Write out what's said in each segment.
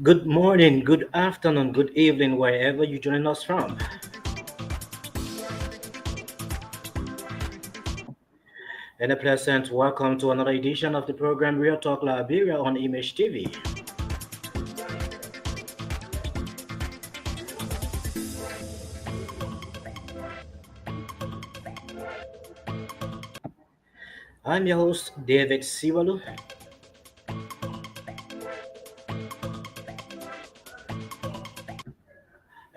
Good morning, good afternoon, good evening, wherever you're joining us from. And a pleasant welcome to another edition of the program Real Talk Liberia on Image TV. I'm your host, David Siwalu,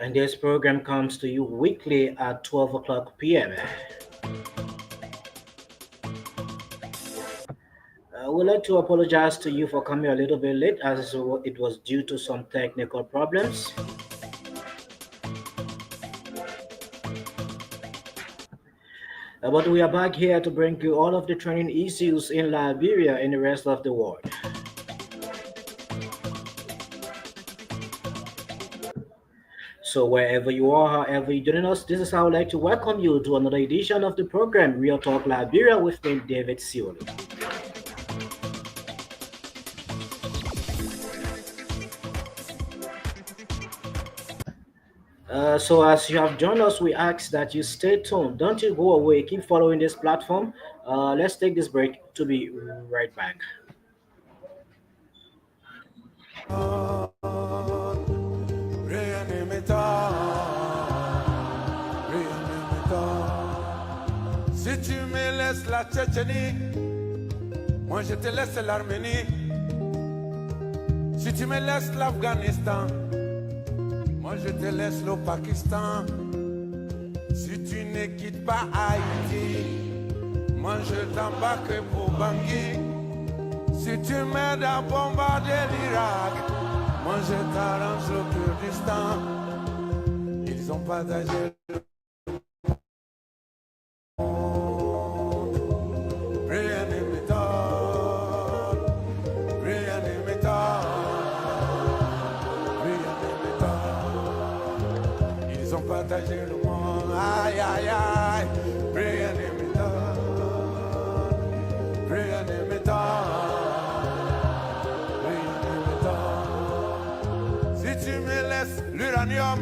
and this program comes to you weekly at 12 o'clock p.m. I would like to apologize to you for coming a little bit late as it was due to some technical problems. But we are back here to bring you all of the training issues in Liberia and the rest of the world. So wherever you are, however you're joining us, this is how I'd like to welcome you to another edition of the program Real Talk Liberia with me, David Siolu. So as you have joined us, we ask that you stay tuned. Don't you go away. Keep following this platform. Let's take this break to be right back. Si tu me laisses la Tchétchénie, moi je te laisse l'Arménie. Si tu me laisses l'Afghanistan, moi je te laisse le Pakistan. Si tu ne quittes pas Haïti, moi je t'embarque pour Bangui. Si tu m'aides à bombarder l'Irak, moi je t'arrange le Kurdistan. Ils ont partagé le monde. Rien ne m'étonne, rien ne m'étonne, rien ne m'étonne. Ils ont partagé le monde, aïe aïe aïe. Rien ne m'étonne, rien ne m'étonne, rien ne m'étonne. Si tu me laisses l'uranium,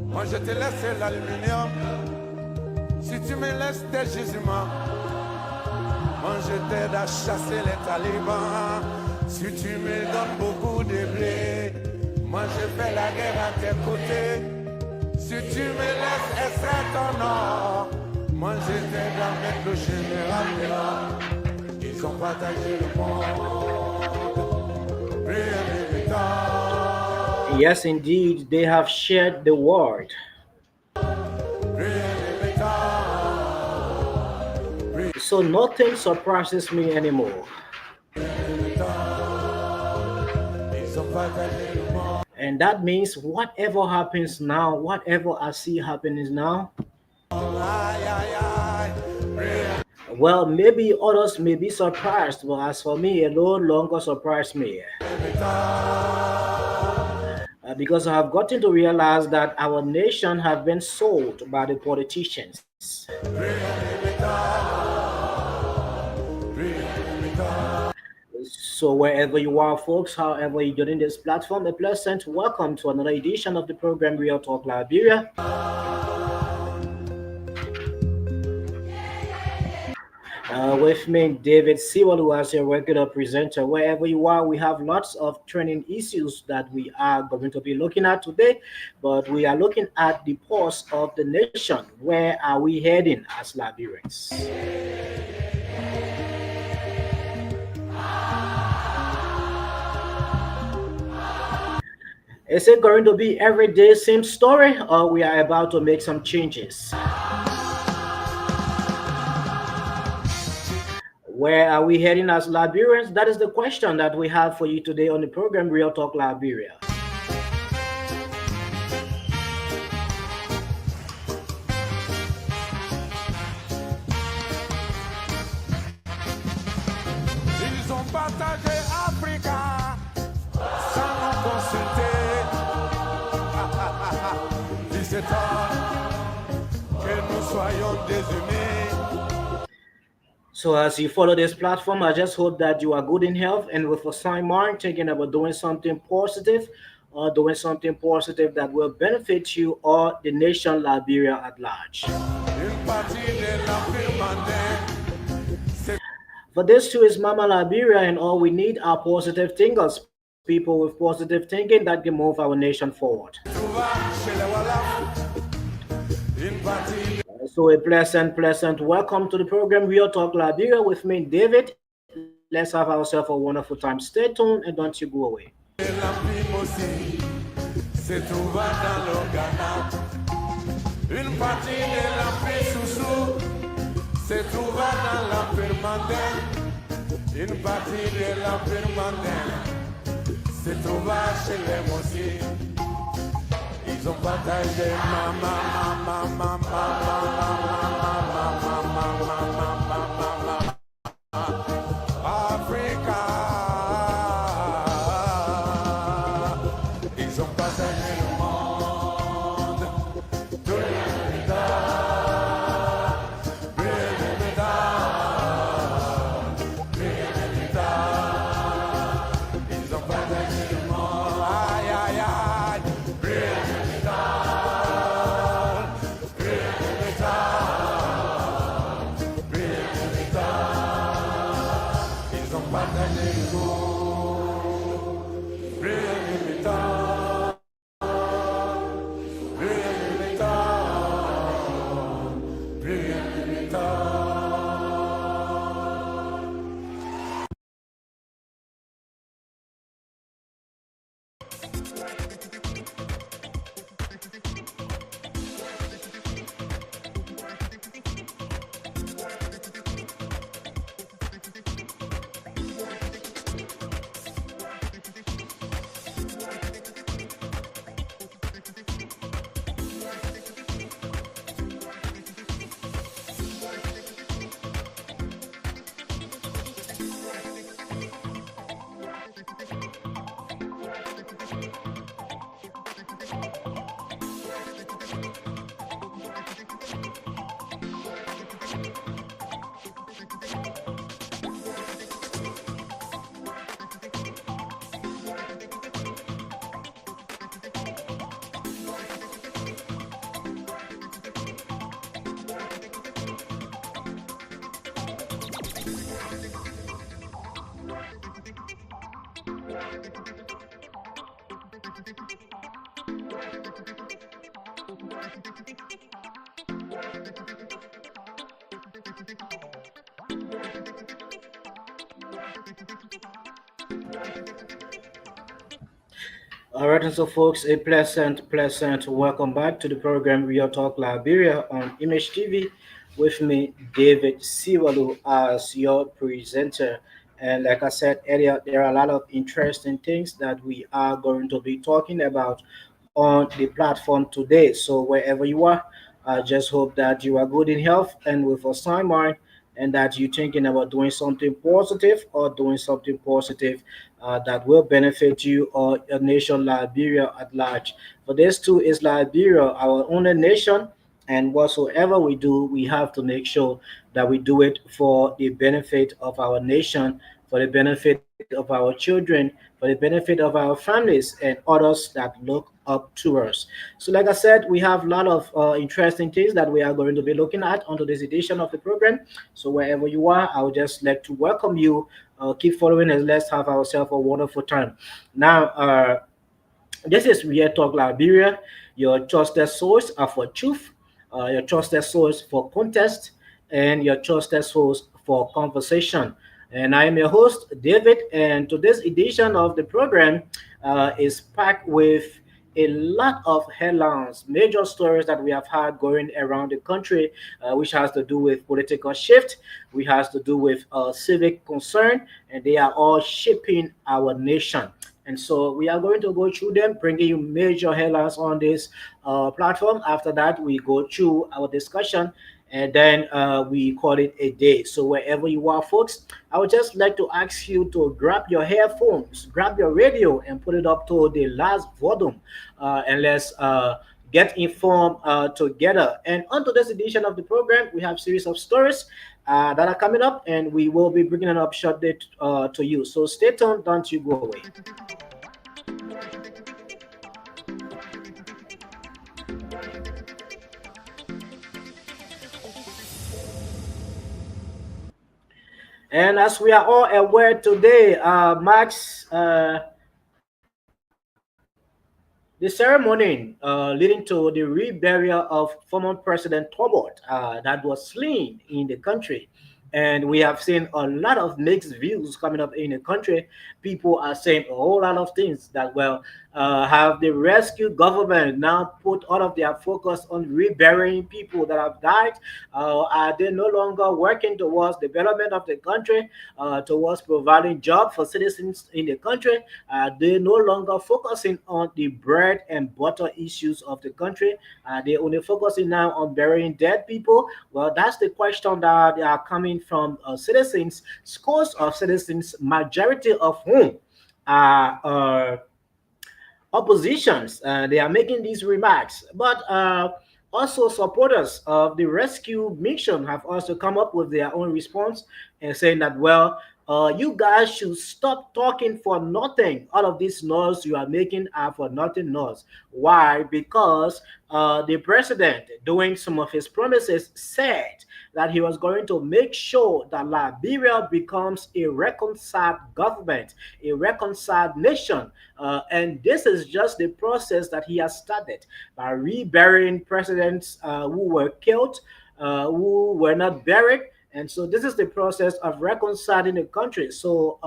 moi je te laisse l'aluminium. Si tu me laisses tes gisements, moi je t'aide à chasser les talibans. Si tu me donnes beaucoup de blé, moi je fais la guerre à tes côtés. Si tu me laisses extraire ton or, moi je t'aide à mettre le général dehors. Ils ont partagé le monde, rien ne m'étonne. Yes, indeed, they have shared the world. So nothing surprises me anymore. And that means whatever happens now, whatever I see happening now, well, maybe others may be surprised, but as for me, it no longer surprised me. Because I have gotten to realize that our nation have been sold by the politicians. So wherever you are, folks, however you're joining this platform, a pleasant welcome to another edition of the program Real Talk Liberia. With me, David Siwalu, as your regular presenter. Wherever you are, we have lots of training issues that we are going to be looking at today, but we are looking at the pulse of the nation. Where are we heading as Liberians? Is it going to be every day same story, or we are about to make some changes? Where are we heading as Liberians? That is the question that we have for you today on the program Real Talk Liberia. Ils ont partagé Africa sans nous consulter. Ils s'étonnent que nous soyons désunis. So as you follow this platform, I just hope that you are good in health and with a sound mind, thinking about doing something positive, or doing something positive that will benefit you or the nation Liberia at large. Une partie de l'Empire mandin se For this too is Mama Liberia, and all we need are positive thinkers, people with positive thinking that can move our nation forward. trouva chez les Wallafs. Une partie So a pleasant welcome to the program Real Talk Liberia with me, David. Let's have ourselves a wonderful time. Stay tuned and don't you go away. de l'Empire aussi se trouva dans le Ghana. Une partie de l'Empire Soussou se trouva dans l'Empire mandin. Une partie de l'Empire mandin se trouva chez les Mossi. Ils ont partagé maman, maman, maman, maman, maman, maman, maman, Africa. Ils ont partagé le monde. Tous les États, les États. Ils ont partagé le monde. Aïe, aïe, aïe. Les Ils ont partagé le monde. All right, and so folks, a pleasant welcome back to the program Real Talk Liberia on Image TV with me, David Siwalu, as your presenter. And like I said earlier, there are a lot of interesting things that we are going to be talking about on the platform today. So wherever you are, I just hope that you are good in health and with a sound mind, and that you're thinking about doing something positive or doing something positive that will benefit you or your nation, Liberia at large. For this too is Liberia, our only nation, and whatsoever we do, we have to make sure that we do it for the benefit of our nation, for the benefit of our children, for the benefit of our families and others that look up to us. So, like I said, we have a lot of interesting things that we are going to be looking at on today's edition of the program. So, wherever you are, I would just like to welcome you. Keep following us. Let's have ourselves a wonderful time. Now, this is Real Talk Liberia, your trusted source for truth, your trusted source for contest, and your trusted source for conversation. And I am your host, David, and today's edition of the program is packed with a lot of headlines, major stories that we have had going around the country, which has to do with political shift, which has to do with civic concern, and they are all shaping our nation. And so we are going to go through them, bringing you major headlines on this platform. After that, we go through our discussion and then we call it a day. So wherever you are, folks, I would just like to ask you to grab your headphones, grab your radio, and put it up to the last volume, and let's get informed together. And on today's edition of the program, we have series of stories that are coming up, and we will be bringing it up shortly to you. So stay tuned, don't you go away. And as we are all aware today, Max, the ceremony leading to the reburial of former President Tobot that was slain in the country. And we have seen a lot of mixed views coming up in the country. People are saying a whole lot of things that, well, have the rescue government now put all of their focus on reburying people that have died? Are they no longer working towards development of the country, towards providing job for citizens in the country? They no longer focusing on the bread and butter issues of the country. They only focusing now on burying dead people. Well, that's the question that they are coming from citizens, scores of citizens, majority of whom are oppositions. They are making these remarks, but also supporters of the rescue mission have also come up with their own response and saying that, well, you guys should stop talking for nothing. All of these noise you are making are for nothing noise. Why? Because the president, doing some of his promises, said that he was going to make sure that Liberia becomes a reconciled government, a reconciled nation. And this is just the process that he has started by reburying presidents who were killed, who were not buried. And so this is the process of reconciling the country. So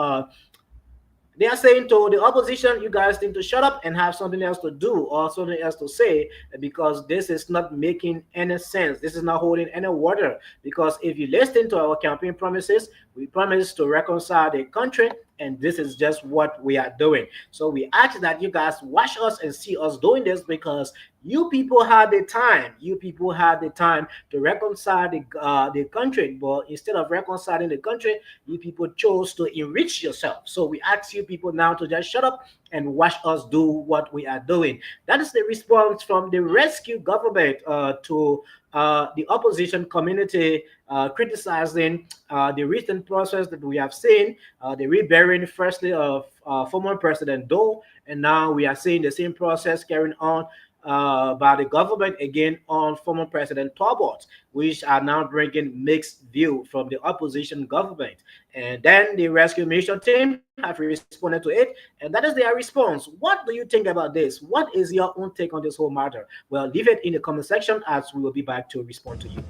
they are saying to the opposition, you guys need to shut up and have something else to do or something else to say, because this is not making any sense. This is not holding any water. Because if you listen to our campaign promises, we promise to reconcile the country, and this is just what we are doing. So we ask that you guys watch us and see us doing this, because you people had the time. You people had the time to reconcile the country, but instead of reconciling the country, you people chose to enrich yourself. So we ask you people now to just shut up and watch us do what we are doing. That is the response from the rescue government to the opposition community criticizing the recent process that we have seen, the reburying firstly of former President Doe, and now we are seeing the same process carrying on by the government again on former President Tobot, which are now bringing mixed view from the opposition government. And then the rescue mission team have responded to it, and that is their response. What do you think about this? What is your own take on this whole matter? Well, leave it in the comment section as we will be back to respond to you.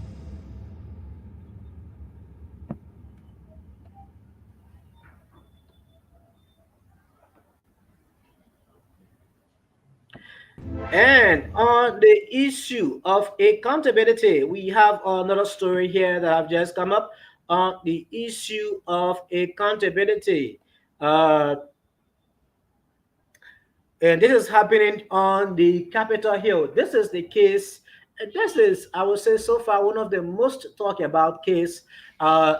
And on the issue of accountability, we have another story here that have just come up on the issue of accountability. Uh, and this is happening on the Capitol Hill. This is the case. This is, I would say, so far one of the most talked about case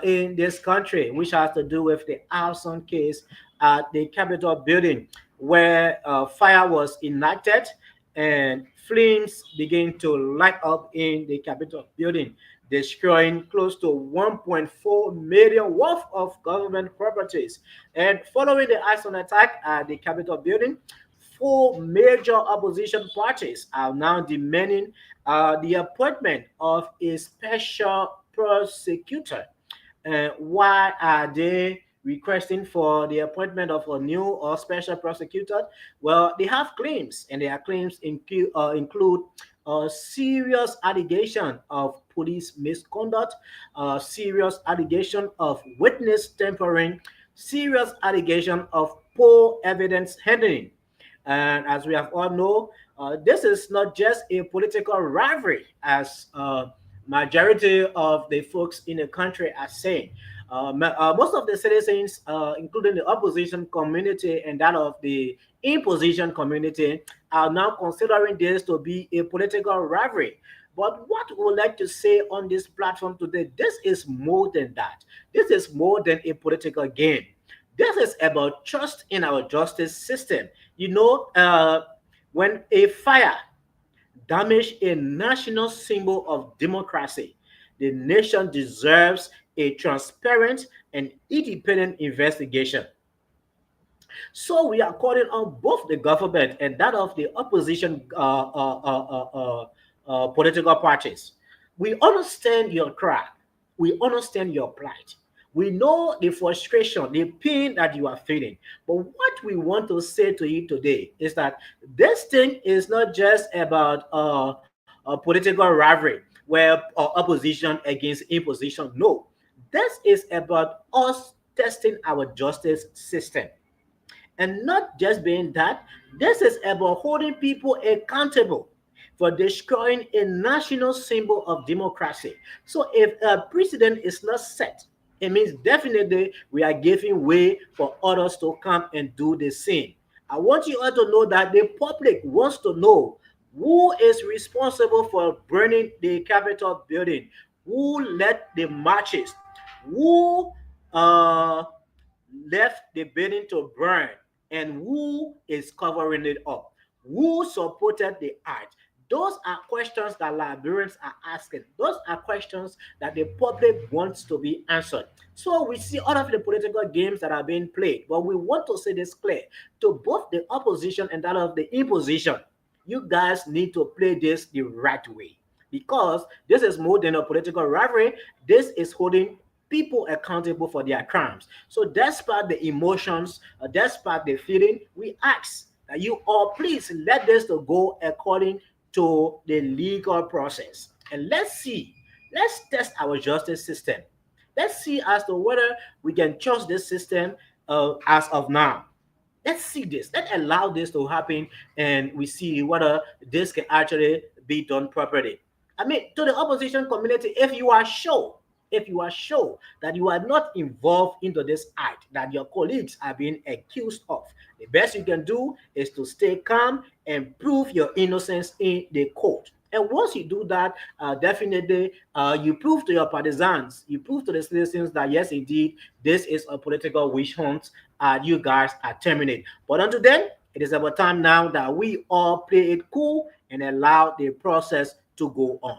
in this country, which has to do with the arson case at the Capitol building, where fire was enacted and flames began to light up in the Capitol building, destroying close to 1.4 million worth of government properties. And following the arson attack at the Capitol building, four major opposition parties are now demanding the appointment of a special prosecutor. Why are they requesting for the appointment of a new or special prosecutor? Well, they have claims, and their claims include a serious allegation of police misconduct, a serious allegation of witness tampering, serious allegation of poor evidence handling. And as we have all know, this is not just a political rivalry, as majority of the folks in the country are saying. Most of the citizens, including the opposition community and that of the imposition community, are now considering this to be a political rivalry. But what we would like to say on this platform today, this is more than that. This is more than a political game. This is about trust in our justice system. You know, when a fire damage a national symbol of democracy, the nation deserves a transparent and independent investigation. So we are calling on both the government and that of the opposition political parties. We understand your cry. We understand your plight. We know the frustration, the pain that you are feeling. But what we want to say to you today is that this thing is not just about a political rivalry where opposition against imposition. No, this is about us testing our justice system. And not just being that, this is about holding people accountable for destroying a national symbol of democracy. So if a precedent is not set, it means definitely we are giving way for others to come and do the same. I want you all to know that the public wants to know who is responsible for burning the Capitol building, who led the marches, who left the building to burn, and who is covering it up, who supported the act. Those are questions that Liberians are asking. Those are questions that the public wants to be answered. So we see all of the political games that are being played, but we want to say this clear to both the opposition and that of the imposition. You guys need to play this the right way, because this is more than a political rivalry. This is holding people accountable for their crimes. So despite the emotions, despite the feeling, we ask that you all please let this to go according to the legal process. And let's test our justice system. Let's see as to whether we can trust this system as of now. Let's see this. Let's allow this to happen, and we see whether this can actually be done properly. I mean, to the opposition community, if you are sure that you are not involved into this act that your colleagues are being accused of, the best you can do is to stay calm and prove your innocence in the court. And once you do that, definitely you prove to your partisans, you prove to the citizens that yes, indeed, this is a political witch hunt. You guys are terminated. But until then, it is about time now that we all play it cool and allow the process to go on.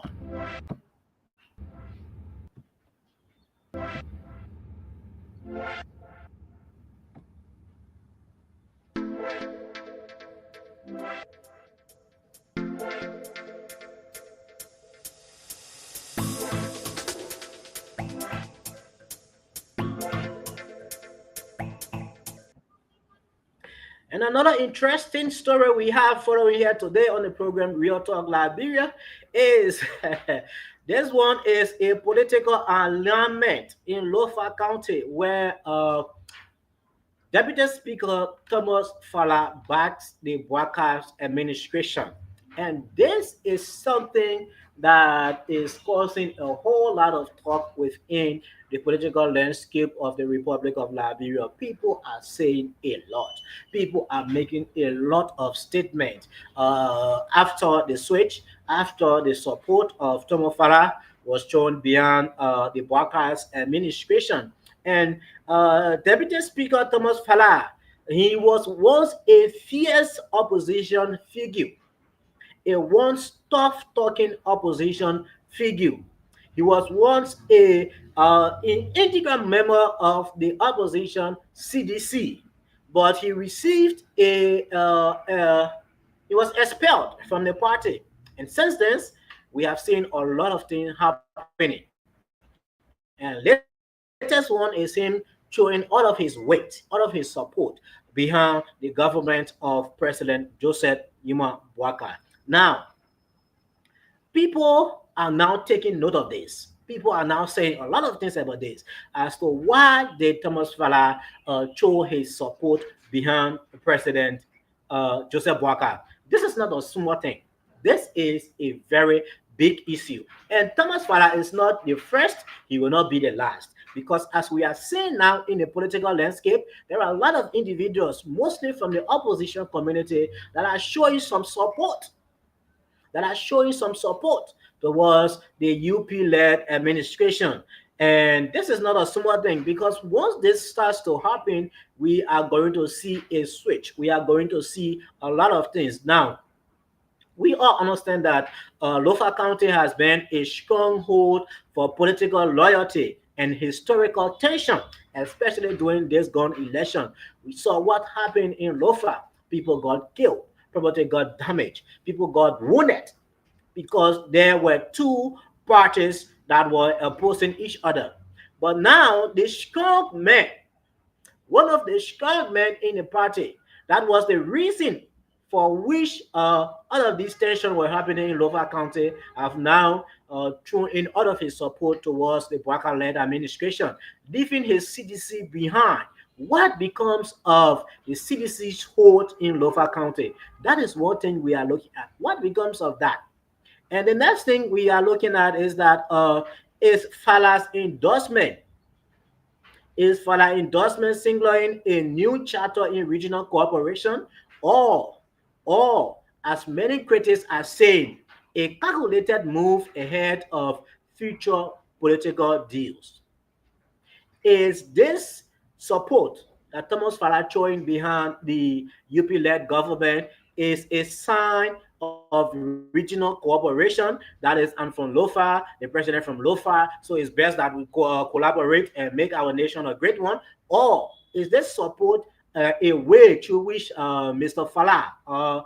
And another interesting story we have following here today on the program Real Talk Liberia is this one is a political alignment in Lofa County where Deputy Speaker Thomas Fala backs the Bwaka's administration. And this is something that is causing a whole lot of talk within the political landscape of the Republic of Liberia. People are saying a lot. People are making a lot of statements after the switch, after the support of Tomo Farah was shown beyond the Bwaka's administration. And Deputy Speaker Thomas Fala, he was once a fierce opposition figure, a once tough talking opposition figure. He was once an integral member of the opposition CDC, but he received he was expelled from the party. And since then, we have seen a lot of things happening. And latest one is him showing all of his weight, all of his support behind the government of President Joseph Yuma Boakai. Now, people are now taking note of this. People are now saying a lot of things about this as to why did Thomas Fala show his support behind President Joseph Boakai. This is not a small thing. This is a very big issue. And Thomas Fala is not the first, he will not be the last. Because as we are seeing now in the political landscape, there are a lot of individuals, mostly from the opposition community, that are showing some support towards the UP-led administration. And this is not a small thing because once this starts to happen, we are going to see a switch. We are going to see a lot of things. Now, we all understand that Lofa County has been a stronghold for political loyalty and historical tension, especially during this gun election. We saw what happened in Lofa. People got killed, property got damaged, people got wounded because there were two parties that were opposing each other. But now the strong men, one of the strong men in the party, that was the reason for which all of these tensions were happening in Lower County, have now thrown in all of his support towards the Bwaka-led administration, leaving his CDC behind. What becomes of the CDC's hold in Lower County? That is one thing we are looking at. What becomes of that? And the next thing we are looking at is that is Fala's endorsement for the endorsement signaling a new charter in regional cooperation, or, or as many critics are saying, a calculated move ahead of future political deals. Is this support that Thomas Farah showing behind the UP-led government is a sign of regional cooperation? That is, I'm from Lofa, the president from Lofa, so it's best that we collaborate and make our nation a great one. Or is this support a way through which Mr. Falah,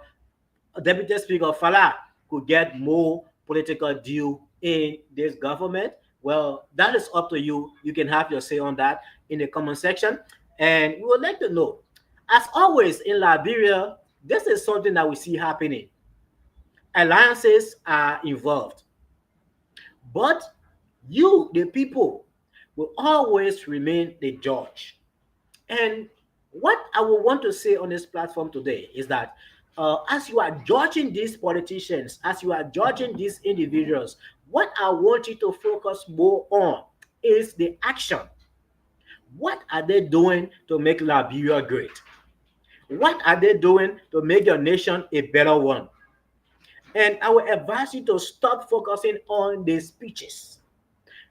Deputy Speaker Falah, could get more political deal in this government? Well, that is up to you. You can have your say on that in the comment section. And we would like to know, as always in Liberia, this is something that we see happening. Alliances are involved. But you, the people, will always remain the judge. And what I would want to say on this platform today is that as you are judging these politicians, as you are judging these individuals, what I want you to focus more on is the action. What are they doing to make Liberia great? What are they doing to make your nation a better one? And I will advise you to stop focusing on the speeches.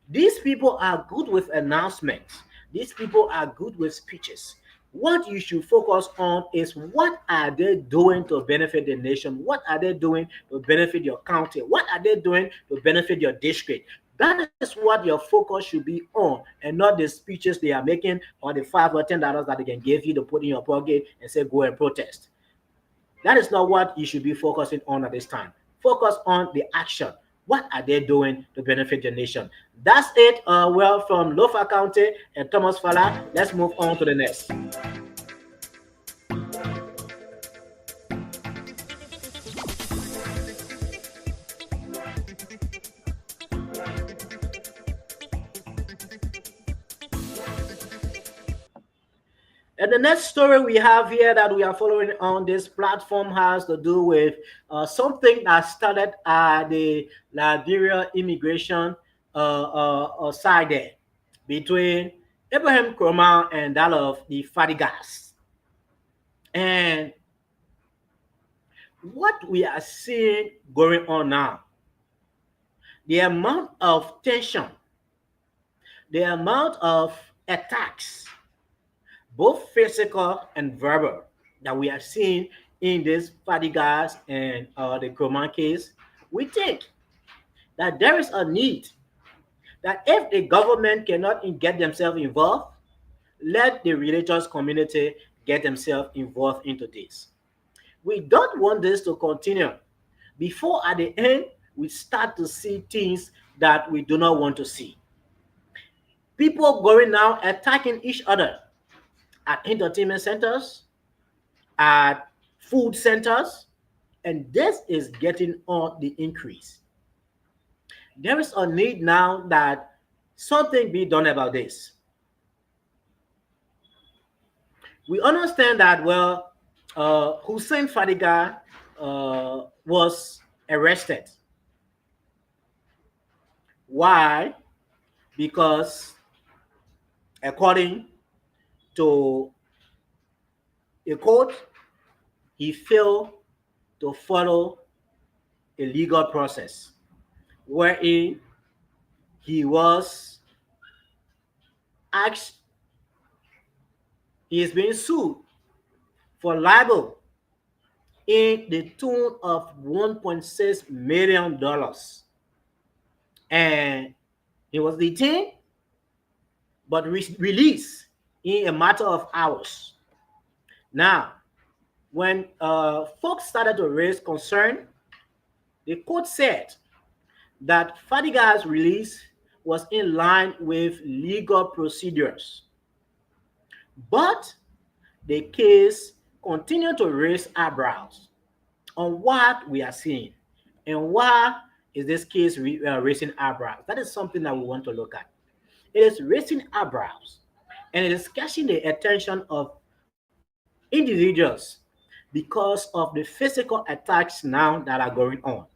These people are good with announcements. These people are good with speeches. What you should focus on is what are they doing to benefit the nation? What are they doing to benefit your county? What are they doing to benefit your district? That is what your focus should be on, and not the speeches they are making or the $5 or $10 that they can give you to put in your pocket and say go and protest. That is not what you should be focusing on at this time. Focus on the action. What are they doing to benefit the nation? That's it. Well, from Lofa County and Thomas Fala, let's move on to the next. And the next story we have here that we are following on this platform has to do with something that started at the Liberia immigration side there between Abraham Kroma and that of the Fadigas. And what we are seeing going on now, the amount of tension, the amount of attacks, both physical and verbal, that we are seeing in this Fadigas and the Kroman case, we think that there is a need that if the government cannot get themselves involved, let the religious community get themselves involved into this. We don't want this to continue before at the end we start to see things that we do not want to see. People going now attacking each other at entertainment centers, at food centers, and this is getting on the increase. There is a need now that something be done about this. We understand that, well, Hussein Fadiga was arrested. Why? Because according to a court, he failed to follow a legal process wherein he was asked, he is being sued for libel in the tune of $1.6 million. And he was detained but released in a matter of hours. Now, when folks started to raise concern, the court said that Fadiga's release was in line with legal procedures. But the case continued to raise eyebrows on what we are seeing. And why is this case raising eyebrows? That is something that we want to look at. It is raising eyebrows and it is catching the attention of individuals because of the physical attacks now that are going on.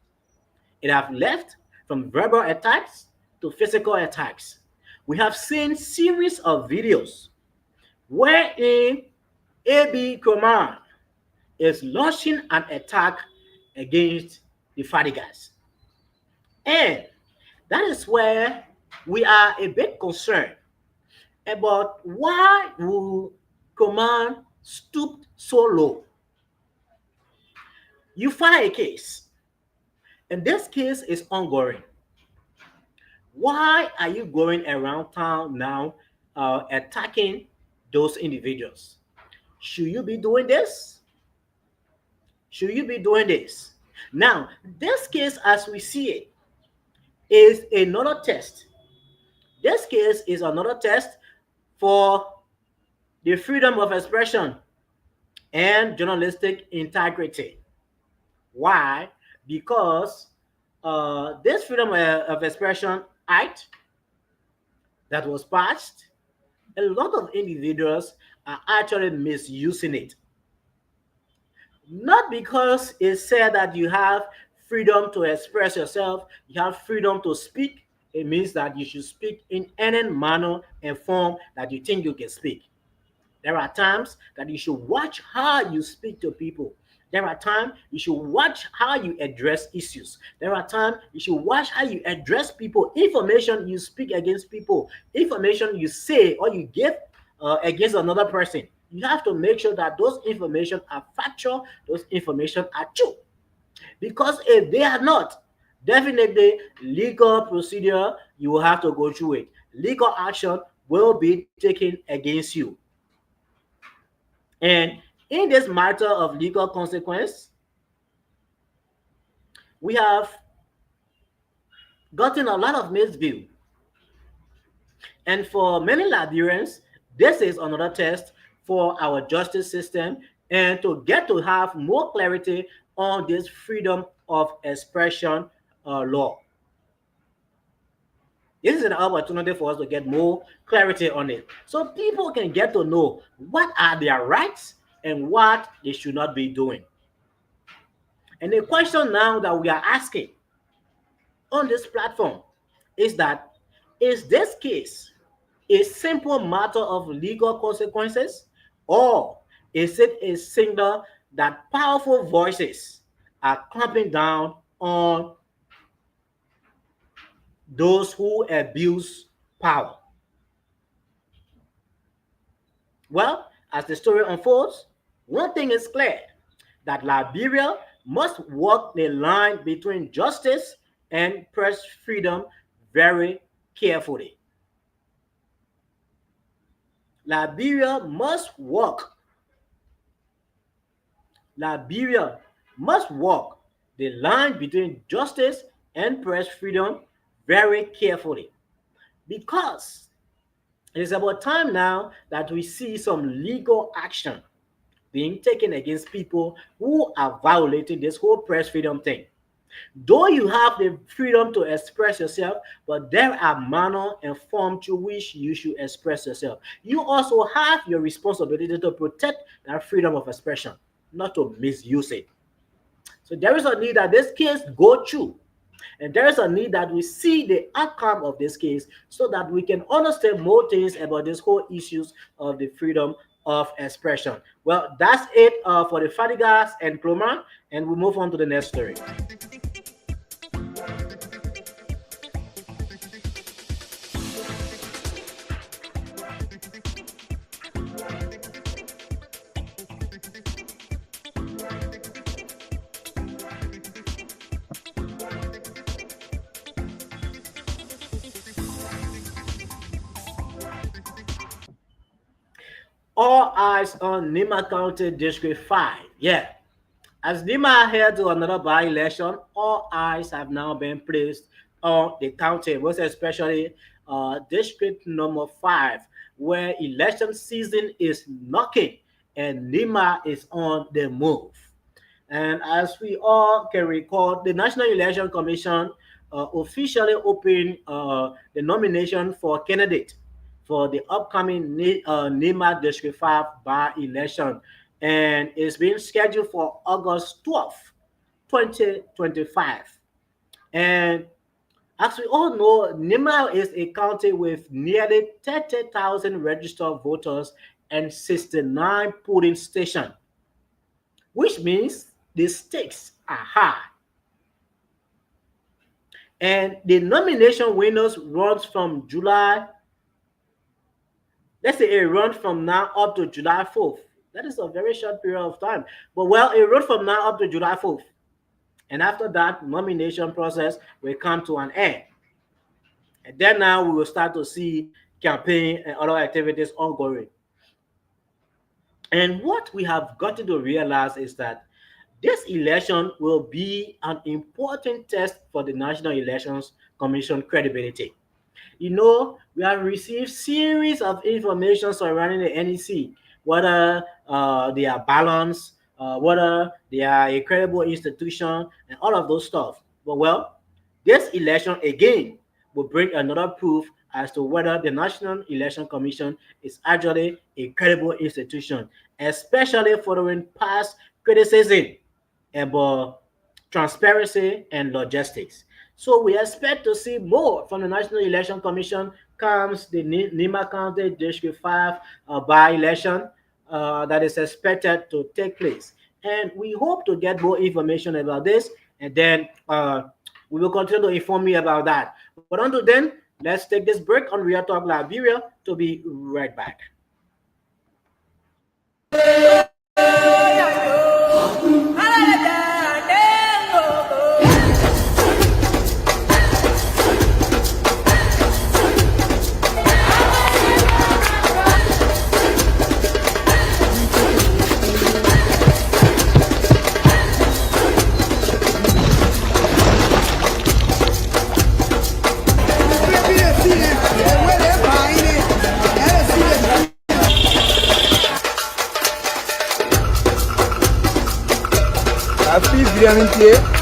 It have left from verbal attacks to physical attacks. We have seen series of videos wherein AB Command is launching an attack against the Fadigas. And that is where we are a bit concerned about why will Command stoop so low. You file a case, and this case is ongoing. Why are you going around town now attacking those individuals? Should you be doing this? Should you be doing this? Now, this case, as we see it, is another test. This case is another test for the freedom of expression and journalistic integrity. Why? Because this freedom of expression act that was passed, a lot of individuals are actually misusing it. Not because it said that you have freedom to express yourself, you have freedom to speak. It means that you should speak in any manner and form that you think you can speak. There are times that you should watch how you speak to people. There are times you should watch how you address issues. There are times you should watch how you address people, information you speak against people, information you say or you give against another person. You have to make sure that those information are factual, those information are true. Because if they are not, definitely legal procedure, you will have to go through it. Legal action will be taken against you. And in this matter of legal consequence, we have gotten a lot of misview. And for many Liberians, this is another test for our justice system and to get to have more clarity on this freedom of expression law. This is an opportunity for us to get more clarity on it. So people can get to know what are their rights and what they should not be doing. And the question now that we are asking on this platform is that, is this case a simple matter of legal consequences, or is it a signal that powerful voices are clamping down on those who abuse power? Well, as the story unfolds, one thing is clear, that Liberia must walk the line between justice and press freedom very carefully. Liberia must walk. Liberia must walk the line between justice and press freedom very carefully, because it is about time now that we see some legal action being taken against people who are violating this whole press freedom thing. Though you have the freedom to express yourself, but there are manner and form through which you should express yourself. You also have your responsibility to protect that freedom of expression, not to misuse it. So there is a need that this case go through, and there is a need that we see the outcome of this case so that we can understand more things about this whole issues of the freedom of expression. Well, that's it for the Fadigas and Cloma, and we move on to the next story. All eyes on Nima County District 5. Yeah. As Nima heads to another by-election, all eyes have now been placed on the county, most especially District number 5, where election season is knocking and Nima is on the move. And as we all can recall, the National Election Commission officially opened the nomination for candidate for the upcoming NEMA District 5 by-election, and it's been scheduled for August 12th, 2025. And as we all know, NEMA is a county with nearly 30,000 registered voters and 69 polling stations, which means the stakes are high. And the nomination windows runs from July, let's say it runs from now up to July 4th. That is a very short period of time. But well, it runs from now up to July 4th. And after that, nomination process will come to an end. And then now we will start to see campaign and other activities ongoing. And what we have gotten to realize is that this election will be an important test for the National Elections Commission credibility. You know, we have received series of information surrounding the NEC, whether they are balanced, whether they are a credible institution, and all of those stuff. But well, this election again will bring another proof as to whether the National Election Commission is actually a credible institution, especially following past criticism about transparency and logistics. So we expect to see more from the National Election Commission comes the Nima County District 5 by-election that is expected to take place. And we hope to get more information about this, and then we will continue to inform you about that. But until then, let's take this break on Real Talk Liberia to be right back. Happy Vianney.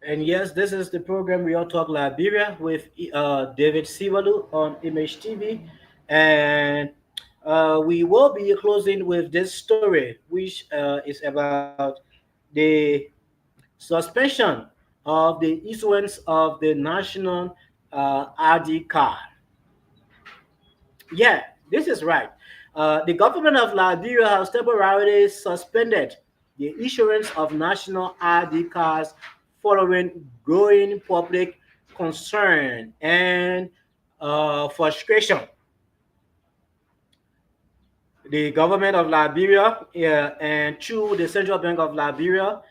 And yes, this is the program Real Talk Liberia with David Siwalu on Image TV. And we will be closing with this story, which is about the suspension of the issuance of the national ID card. Yeah, this is right. The government of Liberia has temporarily suspended the issuance of national ID cards following growing public concern and frustration. The government of Liberia and through the Central Bank of Liberia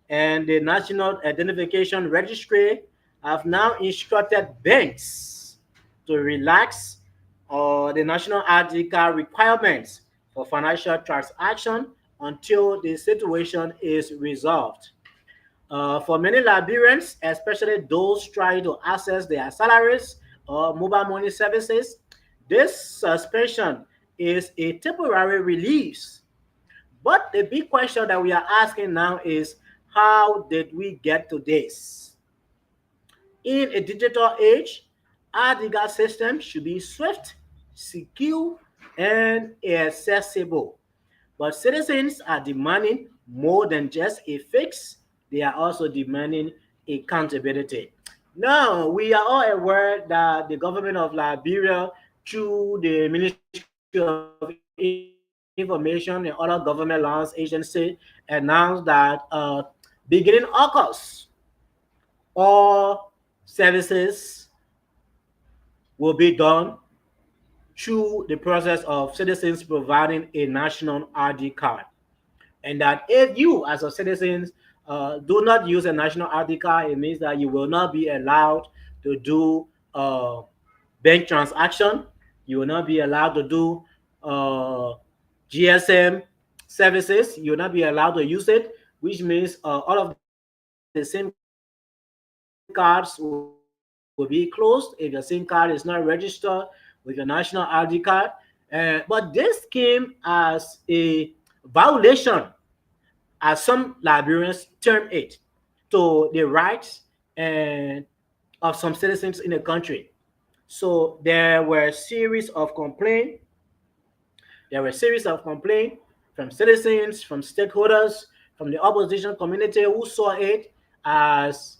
and the National Identification Registry have now instructed banks to relax the national ID card requirements for financial transaction until the situation is resolved. For many Liberians, especially those trying to access their salaries or mobile money services, this suspension is a temporary release. But the big question that we are asking now is, how did we get to this? In a digital age, our legal system should be swift, secure, and accessible. But citizens are demanding more than just a fix, they are also demanding accountability. Now, we are all aware that the government of Liberia, through the Ministry of Information and other government laws agency, announced that beginning August, all services will be done through the process of citizens providing a national ID card. And that if you, as a citizen, do not use a national ID card, it means that you will not be allowed to do bank transaction. You will not be allowed to do GSM services. You will not be allowed to use it, which means all of the SIM cards will be closed if your SIM card is not registered with your national ID card. But this came as a violation, as some Liberians term it, to the rights and of some citizens in the country. So there were a series of complaints from citizens, from stakeholders, from the opposition community who saw it as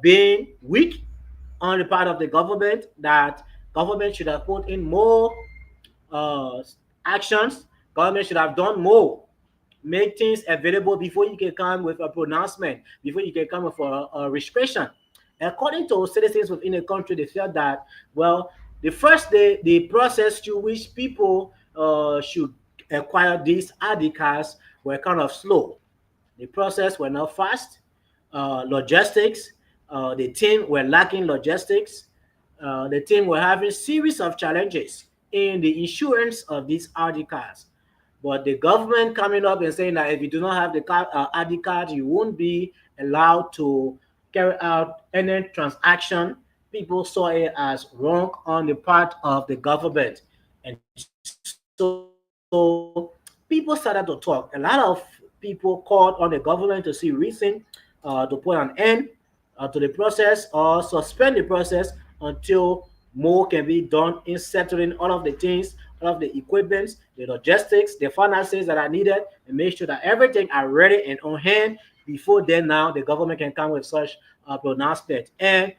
being weak on the part of the government, that government should have put in more uh, actions. Government should have done more, make things available before you can come with a pronouncement, before you can come with a restriction. According to citizens within the country, they felt that, well, the first day, the process through which people should acquire these ID cards were kind of slow. The process were not fast. Logistics, the team were lacking logistics. The team were having series of challenges in the issuance of these ID cards. But the government coming up and saying that if you do not have the ID card, you won't be allowed to carry out any transaction. People saw it as wrong on the part of the government. And so people started to talk. A lot of people called on the government to see reason to put an end to the process or suspend the process until more can be done in settling all of the things, all of the equipments, the logistics, the finances that are needed, and make sure that everything are ready and on hand before then now the government can come with such a pronouncement. And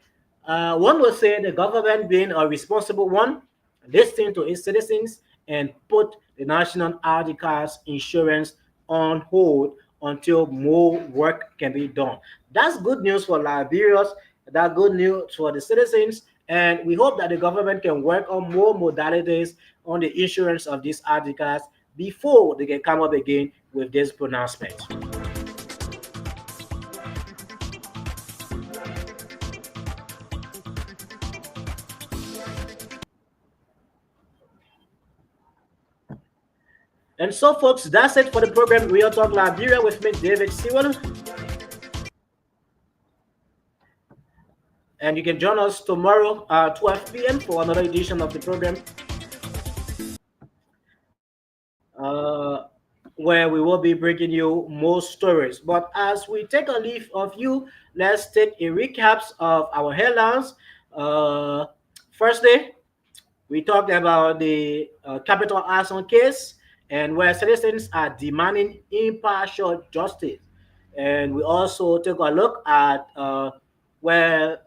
one would say the government being a responsible one, listening to its citizens and put the national ID cards insurance on hold until more work can be done. That's good news for Liberians. That's good news for the citizens. And we hope that the government can work on more modalities on the insurance of these ID cards before they can come up again with this pronouncement. And so, folks, that's it for the program Real Talk Liberia with me, David Sewell. And you can join us tomorrow at 12 p.m. for another edition of the program, uh, where we will be bringing you more stories. But as we take a leave of you, let's take a recaps of our headlines. Uh, Firstly, we talked about the capital arson case and where citizens are demanding impartial justice. And we also took a look at where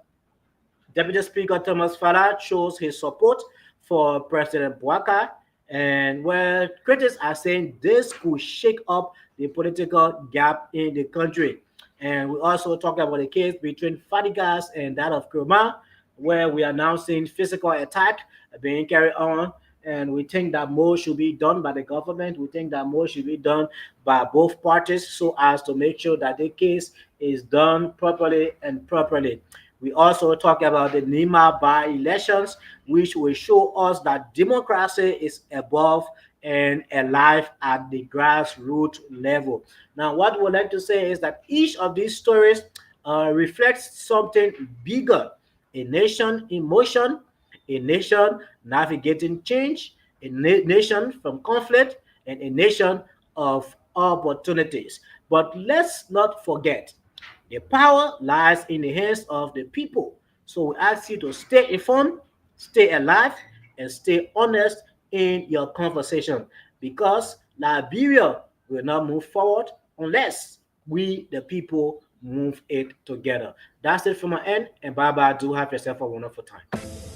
Deputy Speaker Thomas Farrar shows his support for President Bouaka, and where critics are saying this could shake up the political gap in the country. And we also talked about the case between Fadigas and that of Kurma, where we are now seeing physical attack being carried on. And we think that more should be done by the government. We think that more should be done by both parties so as to make sure that the case is done properly and properly. We also talk about the NIMA by elections, which will show us that democracy is above and alive at the grassroots level. Now, what we would like to say is that each of these stories reflects something bigger: a nation in motion, a nation navigating change, a nation from conflict, and a nation of opportunities. But let's not forget, the power lies in the hands of the people. So we ask you to stay informed, stay alive, and stay honest in your conversation, because Liberia will not move forward unless we, the people, move it together. That's it from my end, and bye bye. Do have yourself a wonderful time.